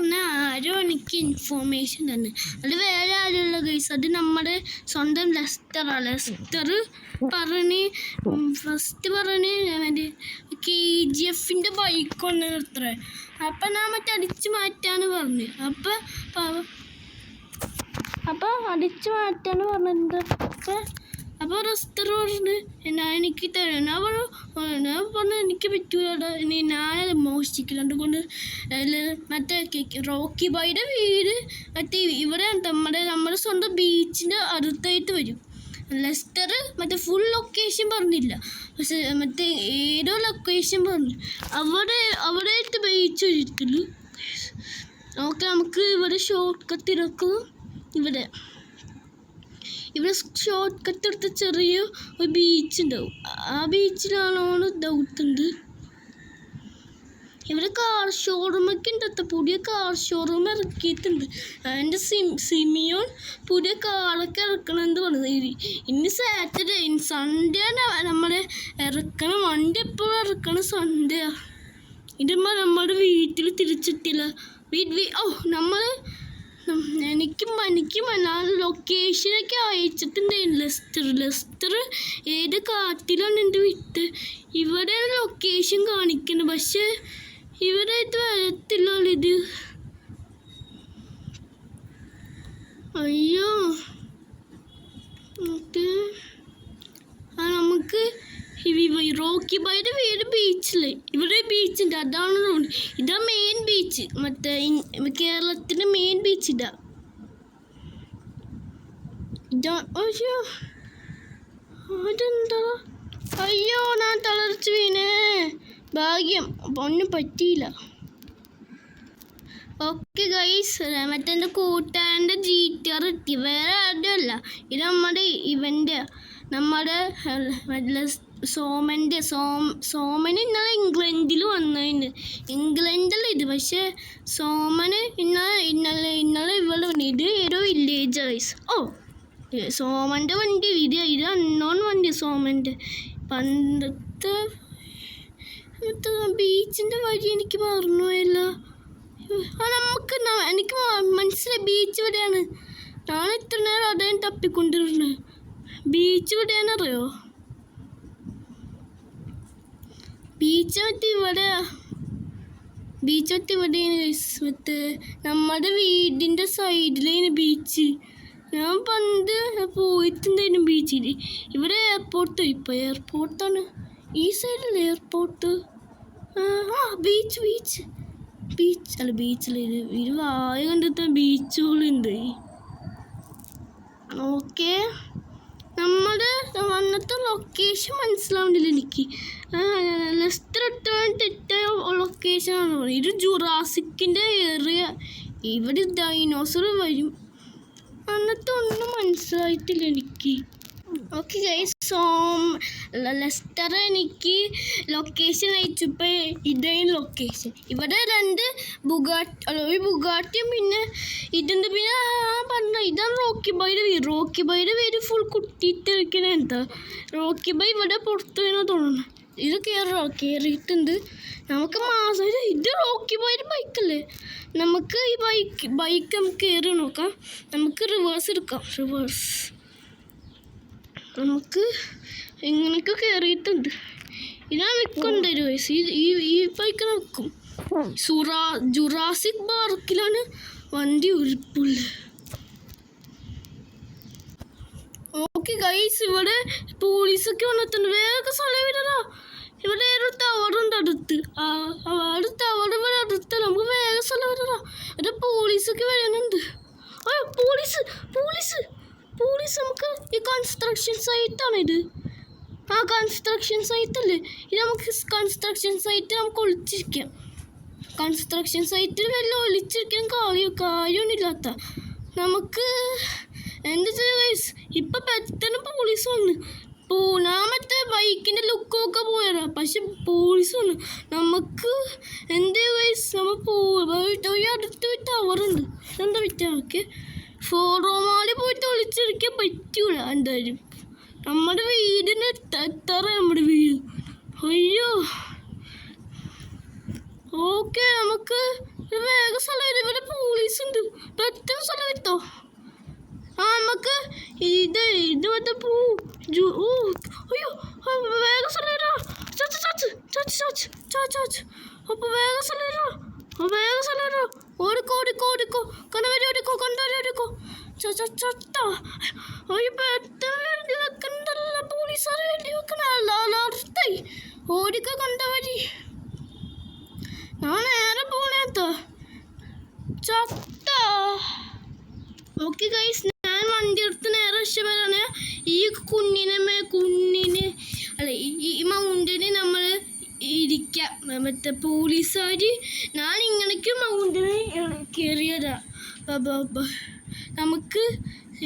പറഞ്ഞ ആരോ എനിക്ക് ഇൻഫോർമേഷൻ തന്നെ. അത് വേറെ ആരുള്ള ഗൈസ്, അത് നമ്മുടെ സ്വന്തം ലെസ്റ്ററാണ്. ലെസ്റ്റർ ഫസ്റ്റ് മറ്റേ KGF ബൈക്ക് ഒന്ന് നിർത്തേ. അപ്പം ഞാൻ മറ്റേ അടിച്ചു മാറ്റാന്ന് പറഞ്ഞു. അപ്പം അടിച്ചു മാറ്റാന്ന് പറഞ്ഞിട്ടുണ്ട്. അപ്പോൾ റെസ്റ്റർ പറഞ്ഞു എനിക്ക് തരാം. ഞാൻ പറഞ്ഞു എനിക്ക് പറ്റൂല, ഞാനത് മോഷ്ടിക്കുന്നുണ്ട് കൊണ്ട്. മറ്റേ റോക്കി ബോയുടെ വീട് മറ്റേ ഇവിടെ നമ്മുടെ സ്വന്തം ബീച്ചിൻ്റെ അടുത്തായിട്ട് വരും. ലെസ്റ്റർ മറ്റേ ഫുൾ ലൊക്കേഷൻ പറഞ്ഞില്ല, പക്ഷെ മറ്റേ ഏതോ ലൊക്കേഷൻ പറഞ്ഞു. അവിടെയായിട്ട് ബീച്ച് ഒരിക്കലും. ഓക്കെ, നമുക്ക് ഇവിടെ ഷോർട്ട് കട്ട് ഇറക്കും. ഇവിടെ ഷോർട്ട് കട്ട് എടുത്ത ചെറിയ ഒരു ബീച്ച് ഉണ്ടാവും. ആ ബീച്ചിലാണോ ഡൗട്ട് ഉണ്ട്. ഇവിടെ കാർ ഷോറൂമൊക്കെ ഉണ്ട്. പുതിയ കാർ ഷോറൂം ഇറക്കിയിട്ടുണ്ട്. എൻ്റെ സിമിയോൺ പുതിയ കാറൊക്കെ ഇറക്കണമെന്ന് പറഞ്ഞത്. ഇന്ന് സാറ്റർഡേ, സൺഡേ ആണ് നമ്മുടെ ഇറക്കണം. വണ്ടി എപ്പോഴും ഇറക്കണം സൺഡേ. ഇതുമ്പോൾ നമ്മുടെ വീട്ടിൽ തിരിച്ചെത്തില്ല. എനിക്ക് ലൊക്കേഷനൊക്കെ അയച്ചിട്ടുണ്ടായിരുന്നു ലെസ്റ്റർ ഏത് കാട്ടിലാണ് എൻ്റെ വീട്ട്. ഇവിടെ ലൊക്കേഷൻ കാണിക്കുന്നത്, പക്ഷെ ഇവിടെ ഇത് വരത്തില്ലല്ലോ ഇത്. അയ്യോ, നമുക്ക് റോക്കി ബോയുടെ വീട് ബീച്ചില്. ഇവിടെ ബീച്ചുണ്ട്, അതാണ് ഇതാ മെയിൻ ബീച്ച്. മറ്റേ കേരളത്തിൻ്റെ മെയിൻ ബീച്ച് ഇതാ. അതെന്താ? അയ്യോ, ഞാൻ തളർച്ചു വീണേ. ഭാഗ്യം ഒന്നും പറ്റിയില്ല. ഓക്കെ ഗൈസ്, മറ്റേ എൻ്റെ കൂട്ടുകാരൻ്റെ GTR എത്തി. വേറെ ആരുടെയല്ല, ഇത് നമ്മുടെ സോമന് ഇന്നലെ ഇംഗ്ലണ്ടിൽ വന്നതിന്. ഇംഗ്ലണ്ടിൽ ഇത്, പക്ഷേ സോമന് ഇന്നലെ ഇവിടെ വന്നു. ഇത് ഏതോ വില്ലേജ് ഗൈസ്. സോമൻ്റെ വണ്ടി ഇത് അൺനോൺ വണ്ടി. സോമൻ്റെ പണ്ടത്തെ ബീച്ചിൻ്റെ വഴി എനിക്ക് മറന്നുപോയല്ലോ. എനിക്ക് മനസ്സിലായി ബീച്ച് ഇവിടെയാണ്. ഞാൻ ഇത്ര നേരം അതേ തപ്പിക്കൊണ്ടിരുന്നത്. ബീച്ച് ഇവിടെയാണറിയോ? ബീച്ച് ഇവിടെയാണ് മറ്റേ നമ്മുടെ വീടിൻ്റെ സൈഡിലാണ് ബീച്ച്. ഞാൻ പണ്ട് പോയിട്ടുണ്ടായിരുന്നു ബീച്ചിൽ. ഇവിടെ എയർപോർട്ട്, ഇപ്പോൾ എയർപോർട്ടാണ് ഈ സൈഡിൽ എയർപോർട്ട്. ബീച്ചിൽ ഇരുവായ കണ്ടിട്ട് ബീച്ചുകളുണ്ട്. ഓക്കെ, നമ്മുടെ വന്നത്തെ ലൊക്കേഷൻ മനസ്സിലാവുന്നില്ല എനിക്ക്. ലെസ്റ്റർ തെറ്റായ ലൊക്കേഷനാണ് പറയുന്നത്. ഇത് ജുറാസിക്കിൻ്റെ ഏറിയ. ഇവിടെ ഡൈനോസർ വരും. അന്നത്തെ ഒന്നും മനസ്സിലായിട്ടില്ല എനിക്ക്. ഓക്കെ ഗൈസ്, ലെസ്റ്റർ എനിക്ക് ലൊക്കേഷൻ അയച്ചപ്പോൾ ഇതായിരുന്നു ലൊക്കേഷൻ. ഇവിടെ ഒരു ബുഗാട്ടിയും പിന്നെ ഇതുണ്ട്. പിന്നെ പറഞ്ഞ ഇതാണ് റോക്കി ബോയുടെ വീട് ഫുൾ കുട്ടിയിട്ടിരിക്കണ. എന്താ റോക്കി ബോയ് ഇവിടെ പുറത്തു വീണോ തോന്നുന്നു. ഇത് കയറിയിട്ടുണ്ട്. നമുക്ക് മാസം ഇത് റോക്കി ബോയുടെ ബൈക്കല്ലേ. നമുക്ക് ഈ ബൈക്ക് നമുക്ക് കയറി നോക്കാം. നമുക്ക് റിവേഴ്സ് എടുക്കാം. നമുക്ക് ഇങ്ങനെയൊക്കെ കയറിയിട്ടുണ്ട്. ഇതാ നിൽക്കുന്നുണ്ട് ഒരു വയസ്സ്. ഈ ബൈക്ക് നിൽക്കും. ജുറാസിക് പാർക്കിലാണ് വണ്ടി ഉരുപ്പുള്ളത്. ഓക്കെ ഗൈസ്, ഇവിടെ പോലീസൊക്കെ വന്നിട്ടുണ്ട്. വേഗം സ്ഥലം വിടറാ. ഇവിടെ ഒരു ടവറുണ്ട് അടുത്ത്. ടവർ ഇവിടെ അടുത്തല്ല. നമുക്ക് വേഗം സ്ഥലം വിടറാ. ഇവിടെ പോലീസൊക്കെ വരുന്നുണ്ട്. പോലീസ് നമുക്ക് ഈ കൺസ്ട്രക്ഷൻ സൈറ്റാണ് ഇത്. കൺസ്ട്രക്ഷൻ സൈറ്റ് അല്ലേ ഇത്? നമുക്ക് കൺസ്ട്രക്ഷൻ സൈറ്റ് നമുക്ക് ഒളിച്ചിരിക്കാം. കൺസ്ട്രക്ഷൻ സൈറ്റിൽ വല്ല ഒളിച്ചിരിക്കാൻ കാര്യമൊന്നുമില്ലാത്ത നമുക്ക് എന്താ ചെയ്യുക ഗൈസ്? ഇപ്പം പെട്ടെന്ന് പോലീസ് വന്ന് ഞാൻ മറ്റേ ബൈക്കിൻ്റെ ലുക്കൊക്കെ പോയതാ, പക്ഷെ പോലീസ് വന്നു. നമുക്ക് എന്താ ഗൈസ്, നമ്മൾ അടുത്ത് ടവറുണ്ട്. എന്താ പറ്റുക? ഫോറോമാലി പോയിട്ട് ഒളിച്ചിരിക്കാൻ പറ്റൂല എന്തായാലും. നമ്മുടെ വീടിന് എത്ര നമ്മുടെ വീട്. അയ്യോ, ഓക്കെ, നമുക്ക് വേഗം സ്ഥലം. ഇവിടെ ഇത് മറ്റേ ഓ അയ്യോ വേഗം സലേറാ അപ്പൊ വേഗം സലേറാ ഓടിക്കോ കണ്ടവരെ ഓടിക്കോ ചത്ത അയ്യോ പെട്ടെന്ന് എഴുതി വെക്കണ്ടല്ല പോലീസുകാർ എഴുതി വെക്കണായി ഓടിക്കോ കണ്ടവരി ഞാൻ നേരെ പോണേത്ത ചത്ത ഓക്കെ ഗൈസ് ഞാൻ വണ്ടി എടുത്ത് നേരെ രക്ഷപ്പെടാണ് ഈ കുഞ്ഞിനെ അല്ല ഈ മൗണ്ടിന് നമ്മൾ ഇരിക്കാം മറ്റേ പോലീസുകാർ ഞാൻ ഇങ്ങനേക്ക് മൗണ്ടിന് കയറിയതാ നമുക്ക്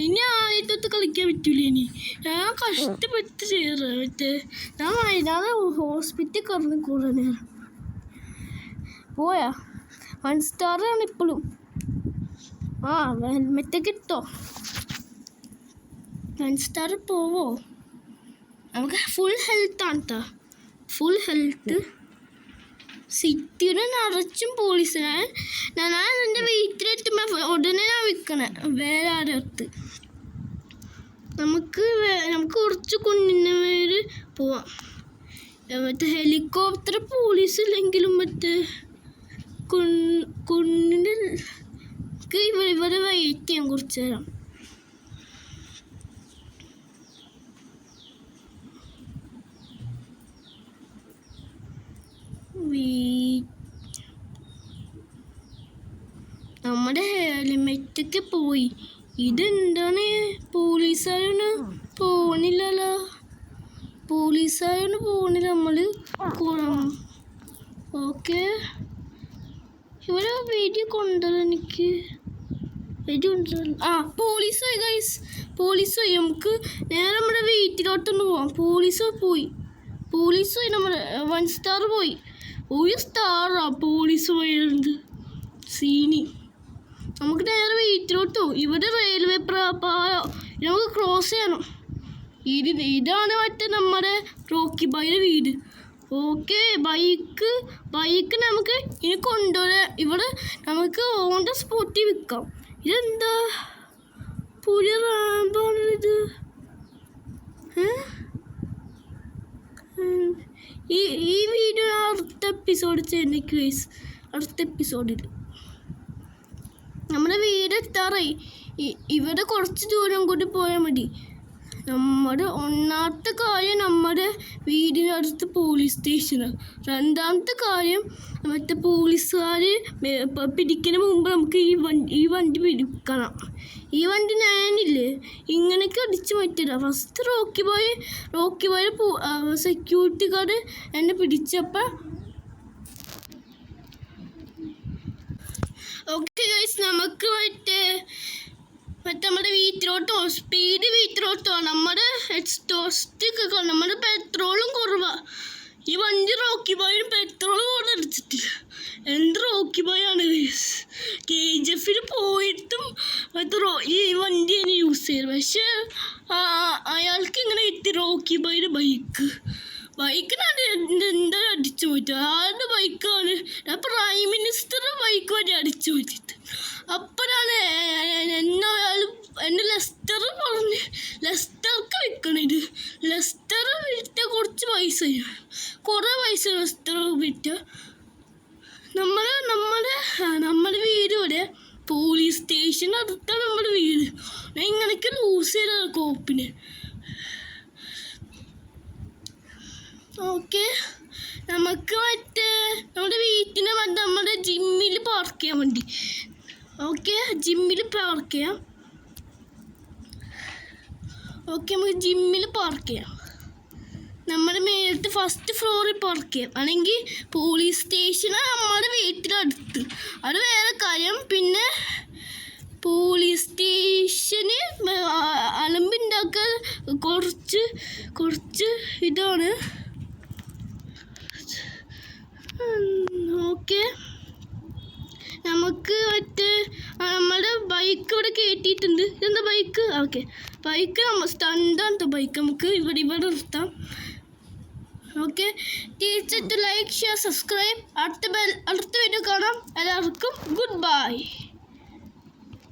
ഇനി ആദ്യത്തെ കളിക്കാൻ പറ്റൂല ഇനി ഞാൻ കഷ്ടപ്പെട്ട് ചെയ്യാറ് മറ്റേ ഞാൻ വൈകുന്നേരം ഹോസ്പിറ്റലിൽ കറന്ന് കൂടെ നേരം പോയാ 1 സ്റ്റാറാണ് ഇപ്പോഴും ഹെൽമെറ്റൊക്കെ ഇട്ടോ 1 സ്റ്റാർ പോവോ നമുക്ക് ഫുൾ ഹെൽത്താണ് കേട്ടോ ഫുൾ ഹെൽത്ത് സിറ്റിയുടെ നിറച്ചും പോലീസിനെ ഞാൻ എൻ്റെ വീട്ടിലെത്തുമ്പോൾ ഉടനെ ഞാൻ വിൽക്കണേ വേറെ ആരുടെ അടുത്ത് നമുക്ക് കുറച്ച് കുഞ്ഞിൻ്റെ പേര് പോവാം മറ്റേ ഹെലികോപ്റ്റർ പോലീസ് ഇല്ലെങ്കിലും മറ്റേ കുഞ്ഞിൻ്റെ ഇവരെ വെയിറ്റ് ചെയ്യാൻ കുറച്ച് നേരം നമ്മുടെ ഹെൽമെറ്റൊക്കെ പോയി ഇതെന്താണ് പോലീസുകാരാണ് പോണില്ലല്ലോ നമ്മൾ ഓക്കെ ഇവിടെ വീഡിയോ കൊണ്ടുവരാൻ എനിക്ക് പോലീസ് പോയി ഗൈസ് നമുക്ക് നേരെ നമ്മുടെ വീട്ടിലോട്ടൊന്ന് പോവാം പോലീസ് പോയി നമ്മുടെ 1 സ്റ്റാർ പോയി 1 സ്റ്റാറാ പോലീസ് പോയത് സീനി നമുക്ക് നേരെ വീട്ടിലോട്ട് പോകും ഇവിടെ റെയിൽവേ പാലം നമുക്ക് ക്രോസ് ചെയ്യണം ഇതാണ് മറ്റേ നമ്മുടെ റോക്കി ബായിയുടെ വീട് ഓക്കെ ബൈക്ക് നമുക്ക് ഇനി കൊണ്ടുവരാം ഇവിടെ നമുക്ക് ഓൺ ദ സ്പോട്ടിൽ വിൽക്കാം ഇതെന്താ പുതിയ റാമ്പാണിത് ഈ വീഡിയോ അടുത്ത എപ്പിസോഡ് ചെയ്യുന്ന കേസ് അടുത്ത എപ്പിസോഡിൽ നമ്മുടെ വീട് എത്താറായി ഇവിടെ കുറച്ച് ദൂരം കൂടി പോയാൽ മതി നമ്മുടെ ഒന്നാമത്തെ കാര്യം നമ്മുടെ വീടിനടുത്ത് പോലീസ് സ്റ്റേഷനാണ് രണ്ടാമത്തെ കാര്യം മറ്റേ പോലീസുകാർ പിടിക്കുന്ന മുമ്പ് നമുക്ക് ഈ വണ്ടി പിടിക്കണം ഈ വണ്ടി ഞാനില്ലേ ഇങ്ങനെയൊക്കെ അടിച്ചു മാറ്റില്ല first Rocky boy security guard എന്നെ പിടിച്ചപ്പോൾ ഓക്കെ ഗൈസ് നമുക്ക് മറ്റേ നമ്മുടെ വീട്ടിലോട്ടോ വീട്ടിലോട്ടോ നമ്മുടെ എക്സ്റ്റോസ്റ്റൊക്കെ നമ്മുടെ പെട്രോളും കുറവാണ് ഈ വണ്ടി റോക്കി ബോയിന് പെട്രോൾ കൂടെ അടിച്ചിട്ടില്ല എന്ത് റോക്കി ബോയാണ് KGF പോയിട്ടും ഈ വണ്ടി തന്നെ യൂസ് ചെയ്യുന്നത് പക്ഷെ അയാൾക്ക് ഇങ്ങനെ കിട്ടി റോക്കി ബോയിൻ്റെ ബൈക്കിനാണ് എന്താ അടിച്ചു പോയിട്ട് ആരുടെ ബൈക്കാണ് പ്രൈം മിനിസ്റ്ററുടെ ബൈക്ക് വരെ അടിച്ചു പോയിട്ട് അപ്പോഴാണ് എന്നെ ലെസ്റ്റർ പറഞ്ഞ് ലെസ്റ്റർക്ക് വിൽക്കണിത് ലെസ്റ്റർ വിറ്റ കുറച്ച് പൈസ ലെസ്റ്റർ വിറ്റ നമ്മുടെ വീട് ഇവിടെ പോലീസ് സ്റ്റേഷൻ അടുത്താണ് നമ്മുടെ വീട് ഇങ്ങനെയൊക്കെ ലൂസ് ചെയ്ത കോപ്പിന് ഓക്കെ നമുക്ക് മറ്റേ നമ്മുടെ വീട്ടിന് നമ്മുടെ ജിമ്മിൽ പാർക്ക് ചെയ്യാൻ വേണ്ടി ഓക്കെ ജിമ്മിൽ പാർക്ക് ചെയ്യാം നമുക്ക് ജിമ്മിൽ പാർക്ക് ചെയ്യാം നമ്മുടെ മേലത്തെ ഫസ്റ്റ് ഫ്ലോറിൽ പാർക്ക് ചെയ്യാം അല്ലെങ്കിൽ പോലീസ് സ്റ്റേഷനാണ് നമ്മുടെ വീട്ടിനടുത്ത് അത് വേറെ കാര്യം പിന്നെ പോലീസ് സ്റ്റേഷന് അലമ്പുണ്ടാക്കാൻ കുറച്ച് ഇതാണ് ഓക്കെ നമുക്ക് മറ്റേ നമ്മുടെ ബൈക്ക് ഇവിടെ കയറ്റിയിട്ടുണ്ട് ഇതെന്താ ബൈക്ക് ഓക്കെ ബൈക്ക് സ്റ്റണ്ടാണ് ബൈക്ക് നമുക്ക് ഇവിടെ നിർത്താം okay teacher like share subscribe അടുത്ത വീഡിയോ കാണാം എല്ലാവർക്കും ഗുഡ് ബൈ